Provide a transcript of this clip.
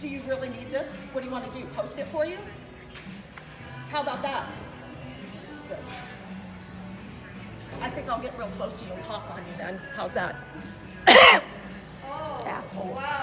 Do you really need this? What do you want to do? Post it for you? How about that? Good. I think I'll get real close to you and cough on you then. How's that? Oh, Asshole. wow.